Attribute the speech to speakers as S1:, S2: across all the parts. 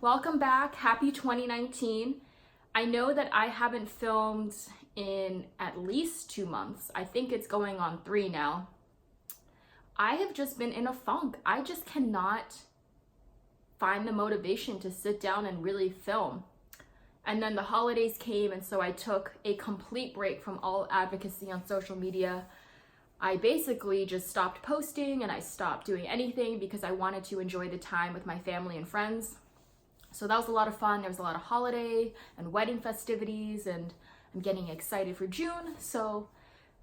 S1: welcome back. Happy 2019. I know that I haven't filmed in at least 2 months. I think it's going on 3 now. I have just been in a funk. I just cannot find the motivation to sit down and really film. And then the holidays came, and so I took a complete break from all advocacy on social media. I basically just stopped posting and I stopped doing anything because I wanted to enjoy the time with my family and friends. So that was a lot of fun. There was a lot of holiday and wedding festivities, and I'm getting excited for June. So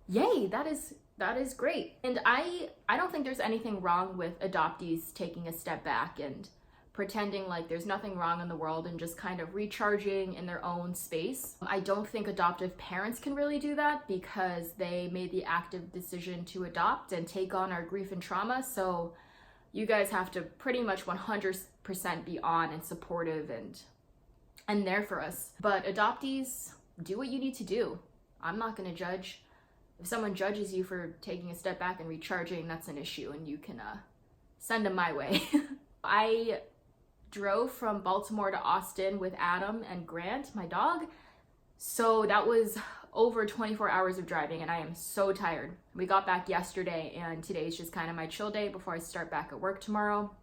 S1: yay, that is great. And I don't think there's anything wrong with adoptees taking a step back and pretending like there's nothing wrong in the world and just kind of recharging in their own space. I don't think adoptive parents can really do that because they made the active decision to adopt and take on our grief and trauma. So you guys have to pretty much 100% be on and supportive and there for us. But adoptees, do what you need to do. I'm not gonna judge. If someone judges you for taking a step back and recharging, that's an issue, and you can send them my way. I drove from Baltimore to Austin with Adam and Grant, my dog. So that was over 24 hours of driving, and I am so tired. We got back yesterday, and today's just kind of my chill day before I start back at work tomorrow.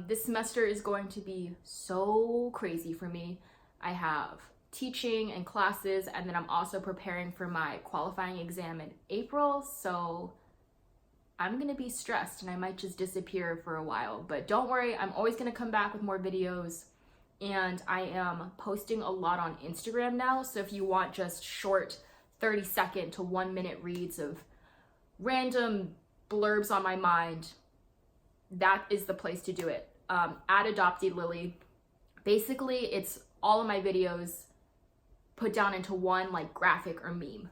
S1: This semester is going to be so crazy for me. I have teaching and classes, and then I'm also preparing for my qualifying exam in April, so I'm gonna be stressed and I might just disappear for a while. But don't worry, I'm always gonna come back with more videos, and I am posting a lot on Instagram now, so if you want just short 30-second to 1-minute reads of random blurbs on my mind, that is the place to do it. At Adoptee Lilly. Basically, it's all of my videos put down into one like graphic or meme.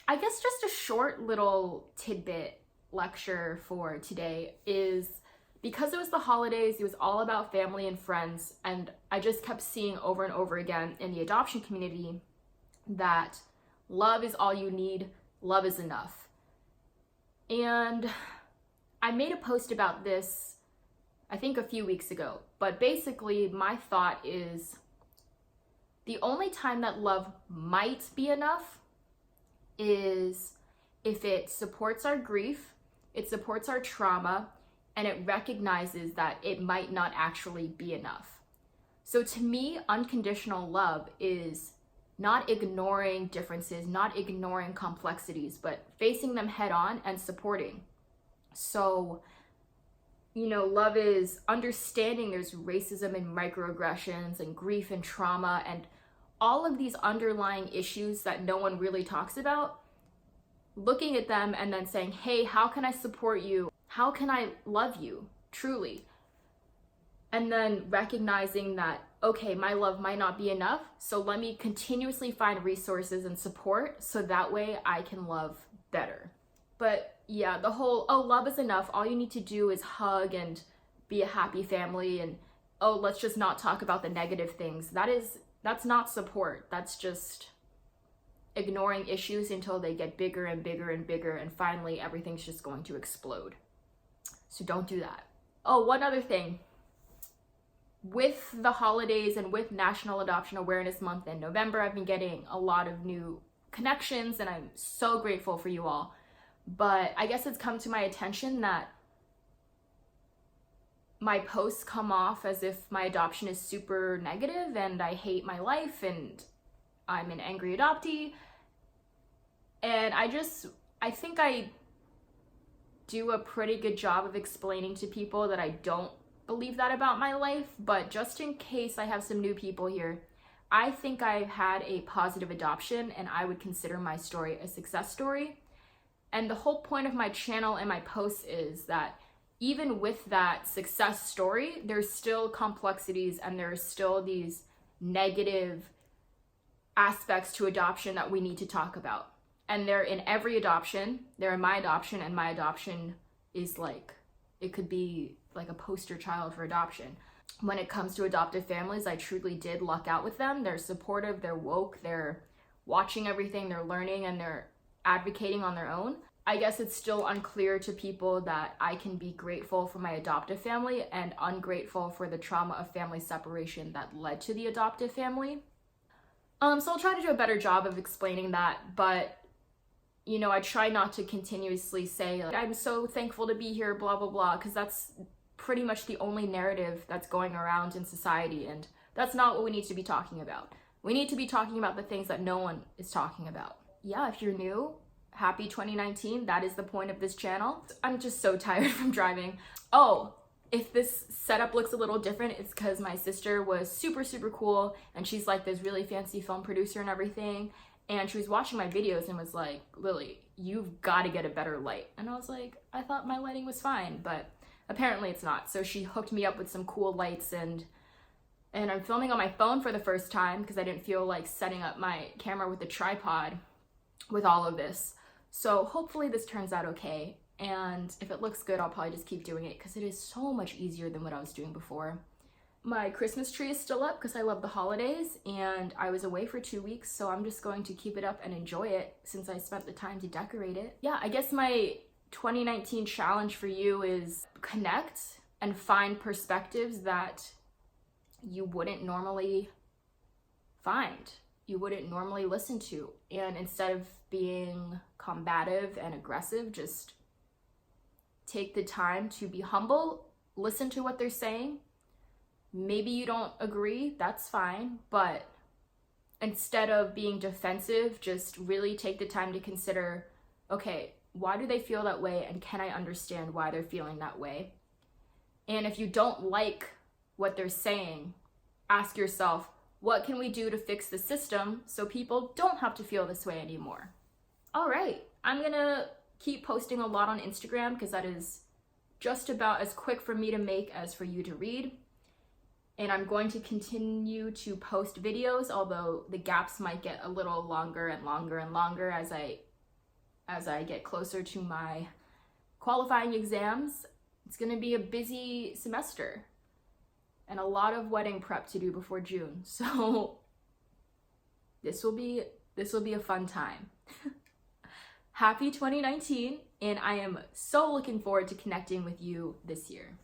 S1: I guess just a short little tidbit lecture for today is because it was the holidays, it was all about family and friends, and I just kept seeing over and over again in the adoption community that love is all you need, love is enough. And I made a post about this, I think a few weeks ago, but basically my thought is the only time that love might be enough is if it supports our grief, it supports our trauma, and it recognizes that it might not actually be enough. So to me, unconditional love is not ignoring differences, not ignoring complexities, but facing them head on and supporting. So, love is understanding there's racism and microaggressions and grief and trauma and all of these underlying issues that no one really talks about. Looking at them and then saying, hey, how can I support you? How can I love you truly? And then recognizing that, okay, my love might not be enough, so let me continuously find resources and support so that way I can love better. But yeah, the whole, oh, love is enough, all you need to do is hug and be a happy family, and oh, let's just not talk about the negative things. That's not support. That's just ignoring issues until they get bigger and bigger and bigger, and finally everything's just going to explode. So don't do that. Oh, one other thing. With the holidays and with National Adoption Awareness Month in November, I've been getting a lot of new connections, and I'm so grateful for you all. But I guess it's come to my attention that my posts come off as if my adoption is super negative and I hate my life and I'm an angry adoptee. And I think I do a pretty good job of explaining to people that I don't believe that about my life, but just in case I have some new people here, I think I've had a positive adoption, and I would consider my story a success story. And the whole point of my channel and my posts is that even with that success story, there's still complexities and there's still these negative aspects to adoption that we need to talk about. And they're in every adoption. They're in my adoption, and my adoption is like, it could be like a poster child for adoption. When it comes to adoptive families, I truly did luck out with them. They're supportive, they're woke, they're watching everything, they're learning, and they're advocating on their own. I guess it's still unclear to people that I can be grateful for my adoptive family and ungrateful for the trauma of family separation that led to the adoptive family. So I'll try to do a better job of explaining that, but you know, I try not to continuously say, like, I'm so thankful to be here, blah, blah, blah, because that's pretty much the only narrative that's going around in society, and that's not what we need to be talking about. We need to be talking about the things that no one is talking about. Yeah, if you're new, happy 2019. That is the point of this channel. I'm just so tired from driving. Oh, if this setup looks a little different, it's because my sister was super, super cool, and she's like this really fancy film producer and everything, and she was watching my videos and was like, Lily, you've got to get a better light. And I was like, I thought my lighting was fine, but apparently it's not. So she hooked me up with some cool lights, and I'm filming on my phone for the first time because I didn't feel like setting up my camera with a tripod with all of this. So hopefully this turns out okay. And if it looks good, I'll probably just keep doing it because it is so much easier than what I was doing before. My Christmas tree is still up because I love the holidays, and I was away for 2 weeks, so I'm just going to keep it up and enjoy it since I spent the time to decorate it. Yeah, I guess my 2019 challenge for you is connect and find perspectives that you wouldn't normally find, you wouldn't normally listen to. And instead of being combative and aggressive, just take the time to be humble, listen to what they're saying. Maybe you don't agree, that's fine, but instead of being defensive, just really take the time to consider, okay, why do they feel that way, and can I understand why they're feeling that way? And if you don't like what they're saying, ask yourself, what can we do to fix the system so people don't have to feel this way anymore? All right, I'm gonna keep posting a lot on Instagram because that is just about as quick for me to make as for you to read. And I'm going to continue to post videos, although the gaps might get a little longer and longer and longer as I get closer to my qualifying exams. It's gonna be a busy semester and a lot of wedding prep to do before June. So this will be a fun time. Happy 2019, and I am so looking forward to connecting with you this year.